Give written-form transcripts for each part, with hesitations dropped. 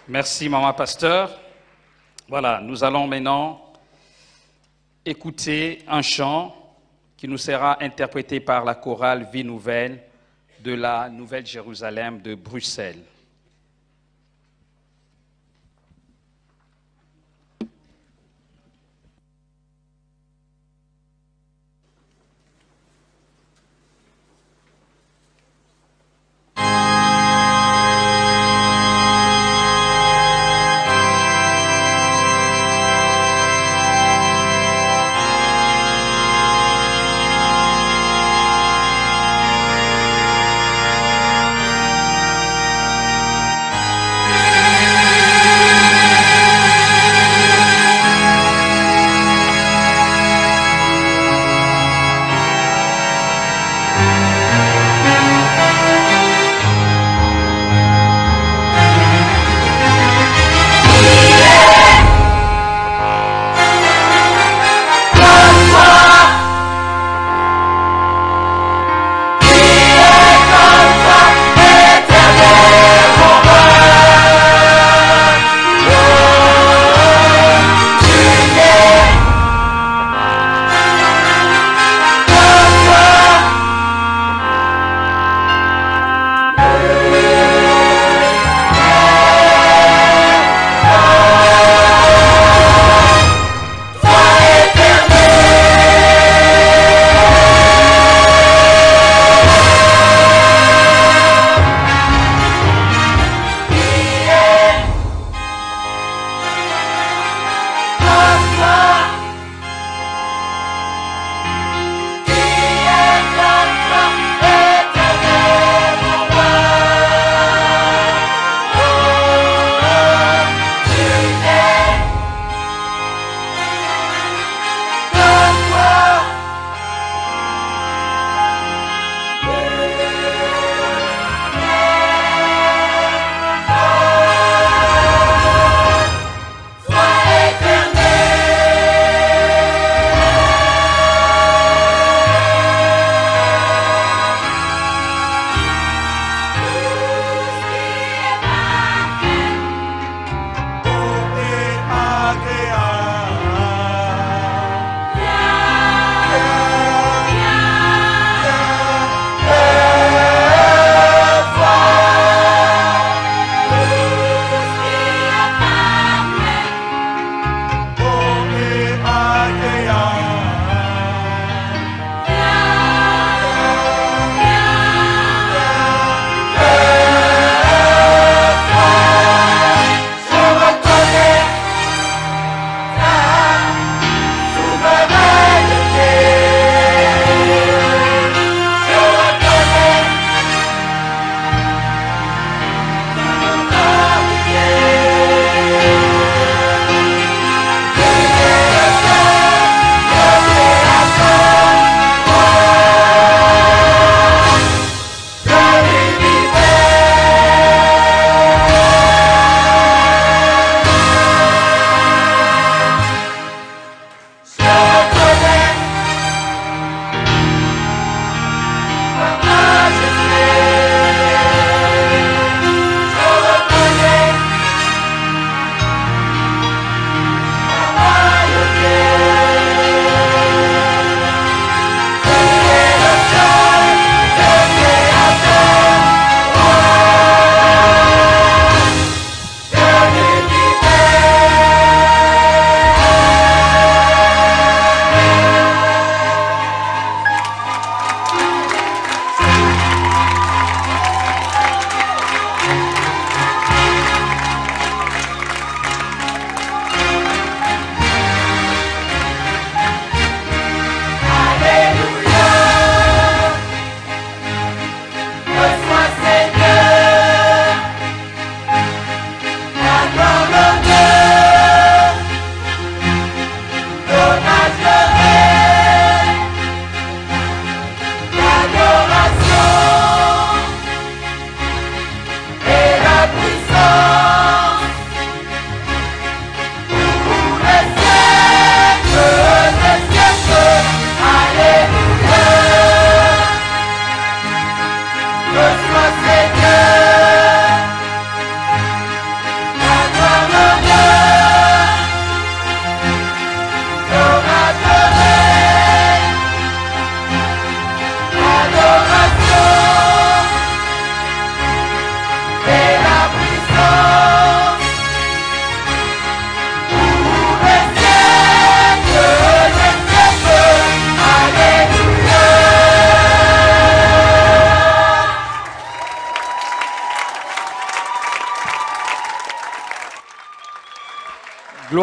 Merci, Maman Pasteur. Voilà, nous allons maintenant écouter un chant qui nous sera interprété par la chorale Vie Nouvelle de la Nouvelle Jérusalem de Bruxelles. «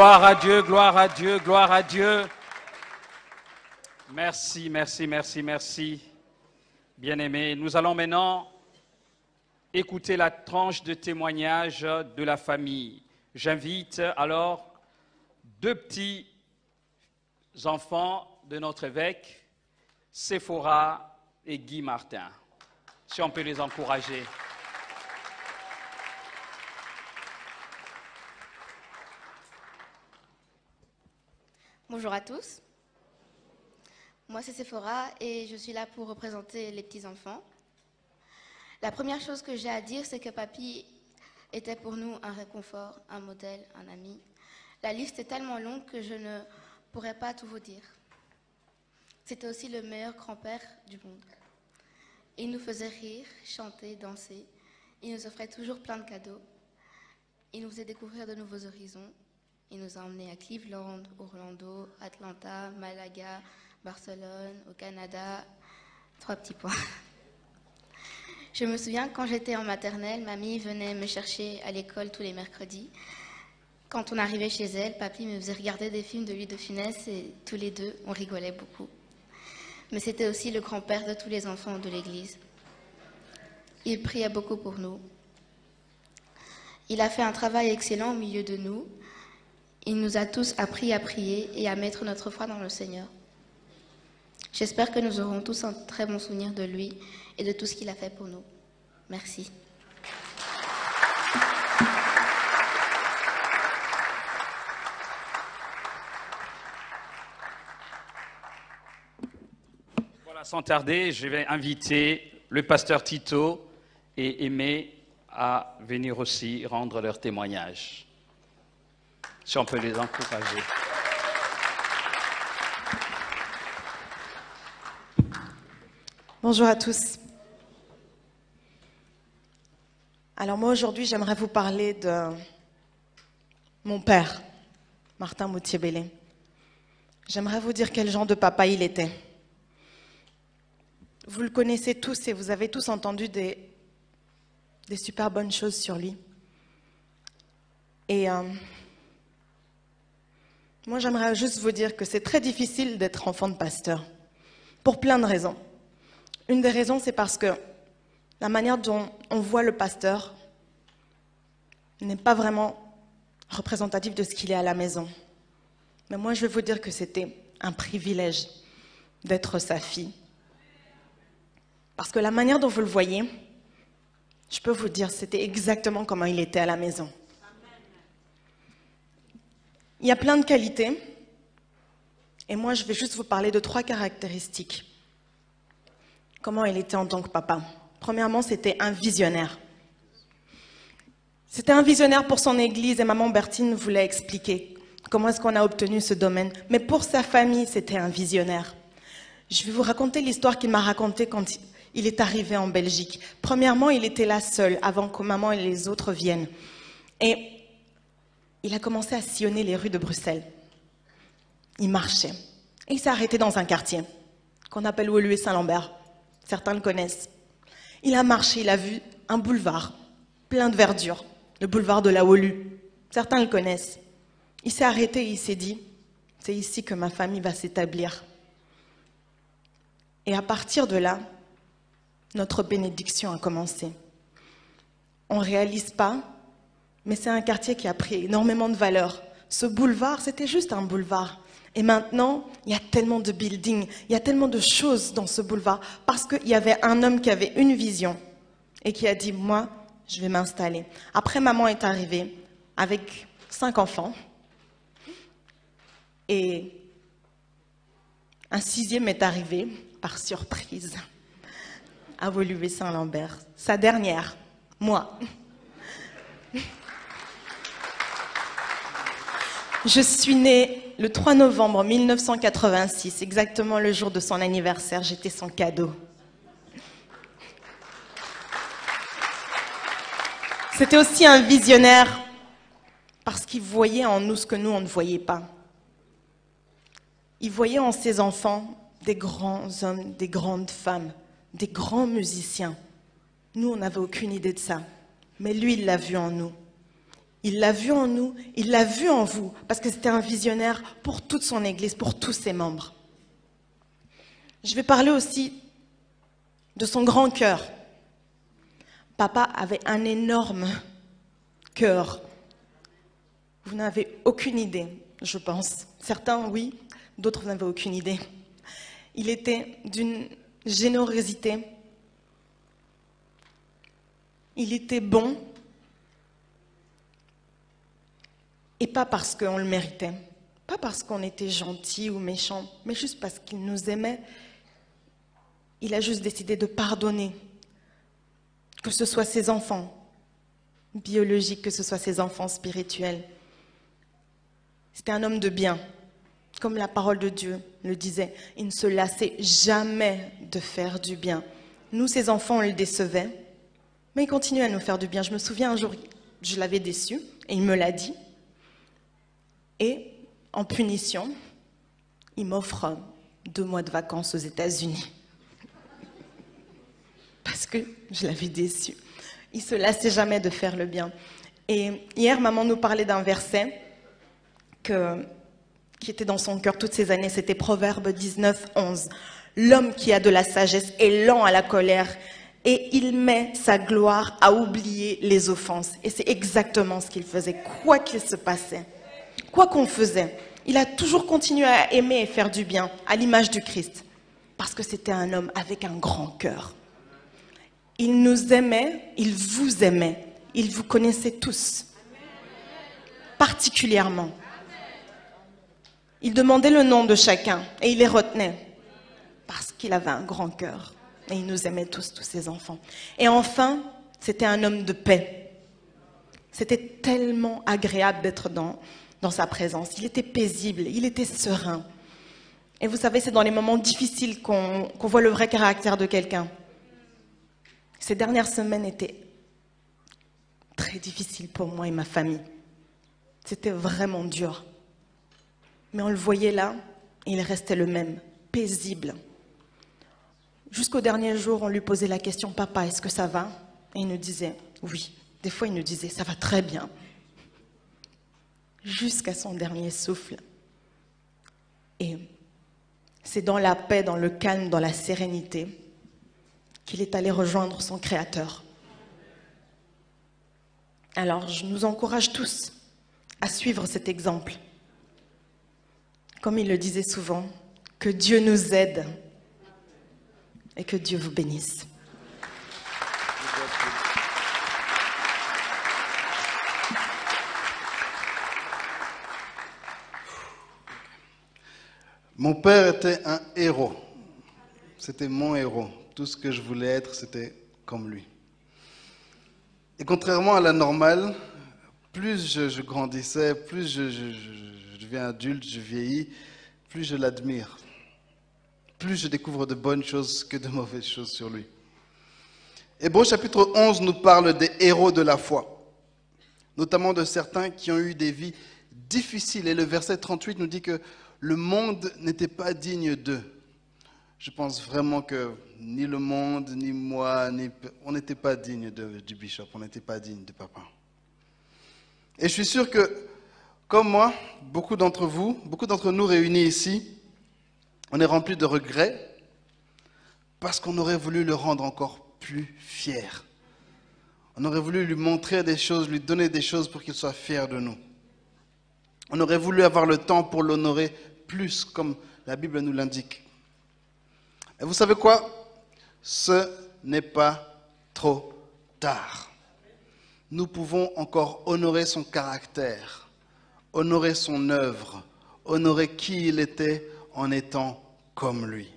Gloire à Dieu, gloire à Dieu, gloire à Dieu. Merci, merci, merci, merci. Bien-aimés, nous allons maintenant écouter la tranche de témoignage de la famille. J'invite alors deux petits enfants de notre évêque, Séphora et Guy Martin. Si on peut les encourager. Bonjour à tous. Moi, c'est Séphora et je suis là pour représenter les petits-enfants. La première chose que j'ai à dire, c'est que papy était pour nous un réconfort, un modèle, un ami. La liste est tellement longue que je ne pourrais pas tout vous dire. C'était aussi le meilleur grand-père du monde. Il nous faisait rire, chanter, danser. Il nous offrait toujours plein de cadeaux. Il nous faisait découvrir de nouveaux horizons. Il nous a emmenés à Cleveland, Orlando, Atlanta, Malaga, Barcelone, au Canada. 3 petits points. Je me souviens quand j'étais en maternelle, mamie venait me chercher à l'école tous les mercredis. Quand on arrivait chez elle, papy me faisait regarder des films de Louis de Funès et tous les deux, on rigolait beaucoup. Mais c'était aussi le grand-père de tous les enfants de l'église. Il priait beaucoup pour nous. Il a fait un travail excellent au milieu de nous. Il nous a tous appris à prier et à mettre notre foi dans le Seigneur. J'espère que nous aurons tous un très bon souvenir de lui et de tout ce qu'il a fait pour nous. Merci. Voilà, sans tarder, je vais inviter le pasteur Tito et Aimé à venir aussi rendre leur témoignage. Si on peut les encourager. Bonjour à tous. Alors moi aujourd'hui j'aimerais vous parler de mon père, Martin Moutier-Bellé. J'aimerais vous dire quel genre de papa il était. Vous le connaissez tous et vous avez tous entendu des super bonnes choses sur lui. Et moi j'aimerais juste vous dire que c'est très difficile d'être enfant de pasteur, pour plein de raisons. Une des raisons, c'est parce que la manière dont on voit le pasteur n'est pas vraiment représentative de ce qu'il est à la maison. Mais moi, je vais vous dire que c'était un privilège d'être sa fille. Parce que la manière dont vous le voyez, je peux vous dire, c'était exactement comment il était à la maison. Il y a plein de qualités, et moi, je vais juste vous parler de 3 caractéristiques. Comment il était en tant que papa. Premièrement, c'était un visionnaire. C'était un visionnaire pour son église et maman Bertine vous l'a expliqué. Comment est-ce qu'on a obtenu ce domaine. Mais pour sa famille, c'était un visionnaire. Je vais vous raconter l'histoire qu'il m'a racontée quand il est arrivé en Belgique. Premièrement, il était là seul avant que maman et les autres viennent. Et il a commencé à sillonner les rues de Bruxelles. Il marchait. Et il s'est arrêté dans un quartier qu'on appelle Woluwe Saint-Lambert. Certains le connaissent. Il a marché, il a vu un boulevard plein de verdure, le boulevard de la Wolu. Certains le connaissent. Il s'est arrêté et il s'est dit, c'est ici que ma famille va s'établir. Et à partir de là, notre bénédiction a commencé. On ne réalise pas, mais c'est un quartier qui a pris énormément de valeur. Ce boulevard, c'était juste un boulevard. Et maintenant, il y a tellement de buildings, il y a tellement de choses dans ce boulevard, parce qu'il y avait un homme qui avait une vision et qui a dit, moi, je vais m'installer. Après, maman est arrivée avec 5 enfants et un 6e est arrivé par surprise à Woluwe Saint-Lambert. Sa dernière, moi. Je suis née le 3 novembre 1986, exactement le jour de son anniversaire. J'étais son cadeau. C'était aussi un visionnaire parce qu'il voyait en nous ce que nous, on ne voyait pas. Il voyait en ses enfants des grands hommes, des grandes femmes, des grands musiciens. Nous, on n'avait aucune idée de ça. Mais lui, il l'a vu en nous. Il l'a vu en nous, il l'a vu en vous, parce que c'était un visionnaire pour toute son Église, pour tous ses membres. Je vais parler aussi de son grand cœur. Papa avait un énorme cœur. Vous n'avez aucune idée, je pense. Certains, oui, d'autres, vous n'avez aucune idée. Il était d'une générosité. Il était bon. Et pas parce qu'on le méritait. Pas parce qu'on était gentil ou méchant, mais juste parce qu'il nous aimait. Il a juste décidé de pardonner. Que ce soit ses enfants biologiques, que ce soit ses enfants spirituels. C'était un homme de bien. Comme la parole de Dieu le disait, il ne se lassait jamais de faire du bien. Nous, ses enfants, on le décevait, mais il continuait à nous faire du bien. Je me souviens un jour, je l'avais déçu, et il me l'a dit. Et en punition, il m'offre 2 mois de vacances aux États-Unis. Parce que je l'avais déçu. Il ne se lassait jamais de faire le bien. Et hier, maman nous parlait d'un verset qui était dans son cœur toutes ces années. C'était Proverbe 19, 11. L'homme qui a de la sagesse est lent à la colère et il met sa gloire à oublier les offenses. Et c'est exactement ce qu'il faisait, quoi qu'il se passait. Quoi qu'on faisait, il a toujours continué à aimer et faire du bien, à l'image du Christ. Parce que c'était un homme avec un grand cœur. Il nous aimait, il vous connaissait tous, particulièrement. Il demandait le nom de chacun et il les retenait parce qu'il avait un grand cœur et il nous aimait tous ses enfants. Et enfin, c'était un homme de paix. C'était tellement agréable d'être dans sa présence. Il était paisible, il était serein. Et vous savez, c'est dans les moments difficiles qu'on voit le vrai caractère de quelqu'un. Ces dernières semaines étaient très difficiles pour moi et ma famille. C'était vraiment dur. Mais on le voyait là, et il restait le même, paisible. Jusqu'au dernier jour, on lui posait la question, « Papa, est-ce que ça va ?» Et il nous disait, « Oui. » Des fois, il nous disait, « Ça va très bien. » Jusqu'à son dernier souffle. Et c'est dans la paix, dans le calme, dans la sérénité qu'il est allé rejoindre son Créateur. Alors, je nous encourage tous à suivre cet exemple. Comme il le disait souvent, que Dieu nous aide et que Dieu vous bénisse. Mon père était un héros. C'était mon héros. Tout ce que je voulais être, c'était comme lui. Et contrairement à la normale, plus je grandissais, plus je deviens adulte, je vieillis, plus je l'admire. Plus je découvre de bonnes choses que de mauvaises choses sur lui. Hébreux chapitre 11 nous parle des héros de la foi, notamment de certains qui ont eu des vies difficiles. Et le verset 38 nous dit que le monde n'était pas digne d'eux. Je pense vraiment que ni le monde, ni moi, on n'était pas digne du bishop, on n'était pas digne de papa. Et je suis sûr que, comme moi, beaucoup d'entre nous réunis ici, on est remplis de regrets parce qu'on aurait voulu le rendre encore plus fier. On aurait voulu lui montrer des choses, lui donner des choses pour qu'il soit fier de nous. On aurait voulu avoir le temps pour l'honorer plus, comme la Bible nous l'indique. Et vous savez quoi? Ce n'est pas trop tard. Nous pouvons encore honorer son caractère, honorer son œuvre, honorer qui il était en étant comme lui.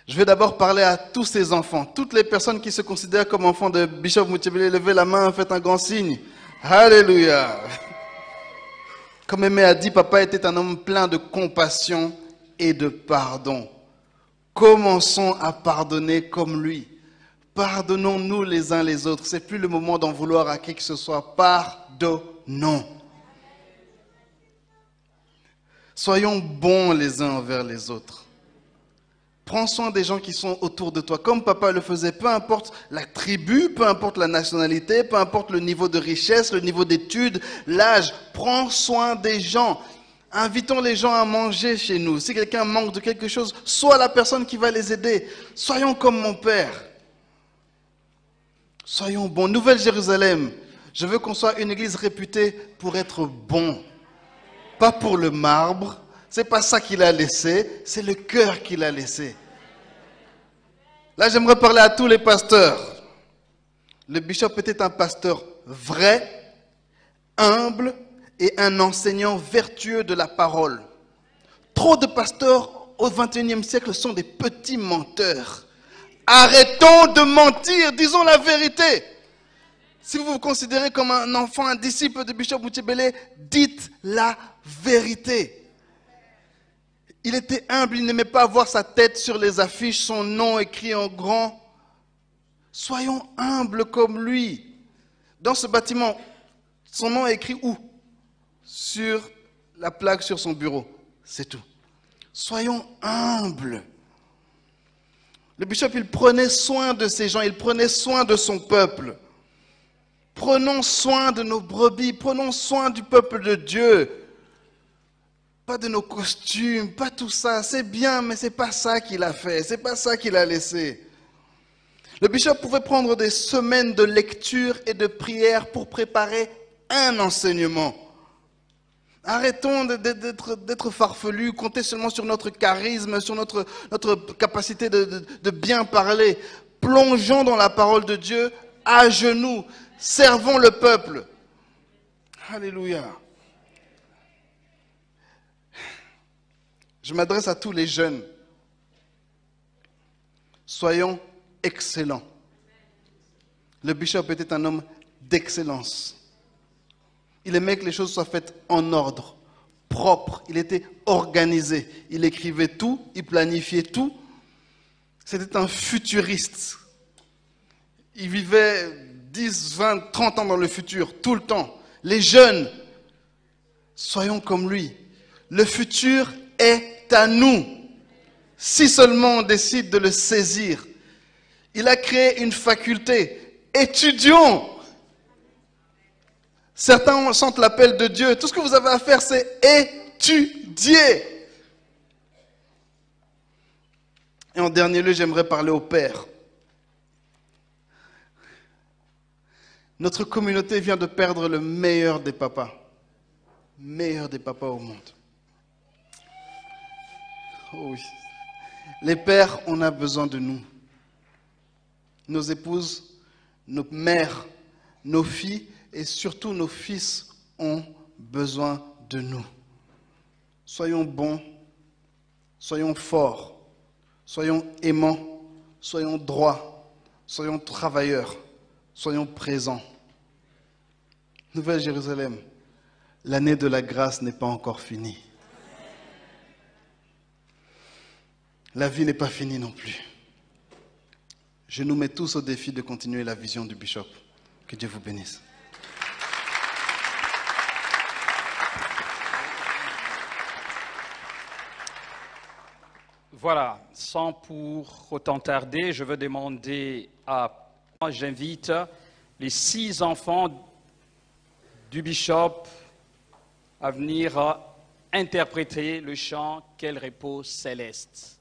Je vais d'abord parler à tous ces enfants, toutes les personnes qui se considèrent comme enfants de Bishop Muchebile. Levez la main, faites un grand signe. Alléluia. Comme Aimé a dit, papa était un homme plein de compassion et de pardon. Commençons à pardonner comme lui. Pardonnons-nous les uns les autres. C'est plus le moment d'en vouloir à qui que ce soit. Pardonnons. Soyons bons les uns envers les autres. Prends soin des gens qui sont autour de toi, comme papa le faisait, peu importe la tribu, peu importe la nationalité, peu importe le niveau de richesse, le niveau d'études, l'âge. Prends soin des gens. Invitons les gens à manger chez nous. Si quelqu'un manque de quelque chose, sois la personne qui va les aider. Soyons comme mon Père. Soyons bons. Nouvelle-Jérusalem, je veux qu'on soit une église réputée pour être bon. Pas pour le marbre. C'est pas ça qu'il a laissé, c'est le cœur qu'il a laissé. Là, j'aimerais parler à tous les pasteurs. Le bishop était un pasteur vrai, humble et un enseignant vertueux de la parole. Trop de pasteurs au XXIe siècle sont des petits menteurs. Arrêtons de mentir, disons la vérité. Si vous vous considérez comme un enfant, un disciple de Bishop Moutchébélé, dites la vérité. Il était humble, il n'aimait pas avoir sa tête sur les affiches, son nom écrit en grand. Soyons humbles comme lui. Dans ce bâtiment, son nom est écrit où? Sur la plaque sur son bureau. C'est tout. Soyons humbles. Le bishop, il prenait soin de ces gens, il prenait soin de son peuple. Prenons soin de nos brebis, prenons soin du peuple de Dieu. Pas de nos costumes, pas tout ça. C'est bien, mais c'est pas ça qu'il a fait. C'est pas ça qu'il a laissé. Le bishop pouvait prendre des semaines de lecture et de prière pour préparer un enseignement. Arrêtons d'être farfelus, compter seulement sur notre charisme, sur notre capacité de bien parler. Plongeons dans la parole de Dieu à genoux. Servons le peuple. Alléluia. Je m'adresse à tous les jeunes. Soyons excellents. Le bishop était un homme d'excellence. Il aimait que les choses soient faites en ordre, propre. Il était organisé. Il écrivait tout, il planifiait tout. C'était un futuriste. Il vivait 10, 20, 30 ans dans le futur, tout le temps. Les jeunes, soyons comme lui. Le futur est à nous, si seulement on décide de le saisir. Il a créé une faculté. Étudions. Certains sentent l'appel de Dieu. Tout ce que vous avez à faire, c'est étudier. Et en dernier lieu, j'aimerais parler au Père. Notre communauté vient de perdre le meilleur des papas. Meilleur des papas au monde. Oh oui. Les pères, on a besoin de nous. Nos épouses, nos mères, nos filles et surtout nos fils ont besoin de nous. Soyons bons, soyons forts, soyons aimants, soyons droits, soyons travailleurs, soyons présents. Nouvelle-Jérusalem, l'année de la grâce n'est pas encore finie. La vie n'est pas finie non plus. Je nous mets tous au défi de continuer la vision du bishop. Que Dieu vous bénisse. Voilà, sans pour autant tarder, je veux demander j'invite les 6 enfants du bishop à venir interpréter le chant « Quel repos céleste ».